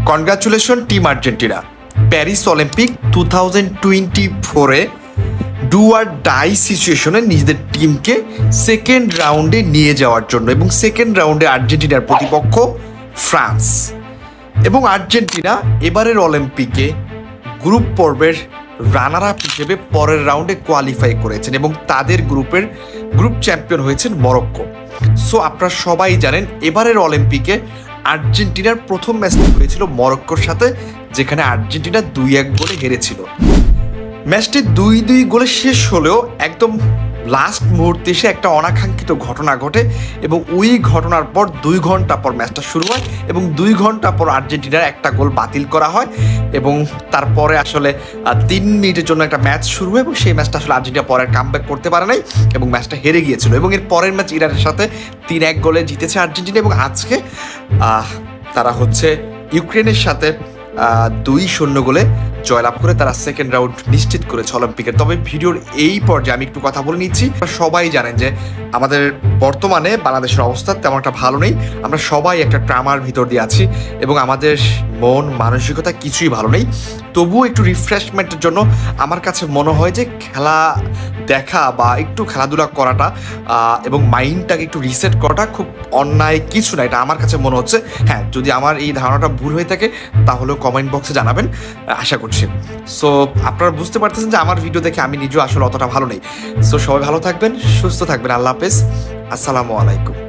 Congratulation team Argentina. Paris Olympic 2024-এ do or die সিচুয়েশনে নিজেদের টিমকে সেকেন্ড রাউন্ডে নিয়ে যাওয়ার জন্য, এবং সেকেন্ড রাউন্ডে আর্জেন্টিনার প্রতিপক্ষ ফ্রান্স। এবং আর্জেন্টিনা এবারের অলিম্পিকে গ্রুপ পর্বের রানার আপ হিসেবে পরের রাউন্ডে কোয়ালিফাই করেছেন এবং তাদের গ্রুপ চ্যাম্পিয়ন হয়েছেন মরক্কো। সো আপনারা সবাই জানেন এবারের অলিম্পিকে আর্জেন্টিনার প্রথম ম্যাচটি হয়েছিল মরক্কোর সাথে, যেখানে আর্জেন্টিনা 2-1 গোলে হেরেছিল। ম্যাচটি 2-2 গোলে শেষ হলেও একদম লাস্ট মুহূর্তে এসে একটা অনাকাঙ্ক্ষিত ঘটনা ঘটে এবং ওই ঘটনার পর 2 ঘন্টা পর ম্যাচটা শুরু হয় এবং 2 ঘন্টা পর আর্জেন্টিনার একটা গোল বাতিল করা হয় এবং তারপরে আসলে 3 মিনিটের জন্য একটা ম্যাচ শুরু হয় এবং সেই ম্যাচটা আসলে আর্জেন্টিনা পরে কামব্যাক করতে পারে নাই এবং ম্যাচটা হেরে গিয়েছিল। এবং এর পরের ম্যাচ ইরানের সাথে 3-1 গোলে জিতেছে আর্জেন্টিনা এবং আজকে তারা হচ্ছে ইউক্রেনের সাথে 2-0 গোলে জয়লাভ করে তারা সেকেন্ড রাউন্ড নিশ্চিত করেছে অলিম্পিকের। তবে ভিডিওর এই পর্যায়ে আমি একটু কথা বলে নিচ্ছি। সবাই জানেন যে আমাদের বর্তমানে বাংলাদেশের অবস্থা তেমন একটা ভালো নেই, আমরা সবাই একটা ট্রামার ভিতর দিয়ে আছি এবং আমাদের মন মানসিকতা কিছুই ভালো নেই। তবুও একটু রিফ্রেশমেন্টের জন্য আমার কাছে মনে হয় যে খেলা দেখা বা একটু খেলাধুলা করাটা এবং মাইন্ডটাকে একটু রিসেট করাটা খুব অন্যায় কিছু না, এটা আমার কাছে মনে হচ্ছে। হ্যাঁ, যদি আমার এই ধারণাটা ভুল হয়ে থাকে তাহলেও কমেন্ট বক্সে জানাবেন, আশা করছি। সো আপনারা বুঝতে পারতেছেন যে আমার ভিডিও দেখে আমি নিজেও আসলে অতটা ভালো নেই। সো সবাই ভালো থাকবেন, সুস্থ থাকবেন। আল্লাহ হাফেজ, আসসালামু আলাইকুম।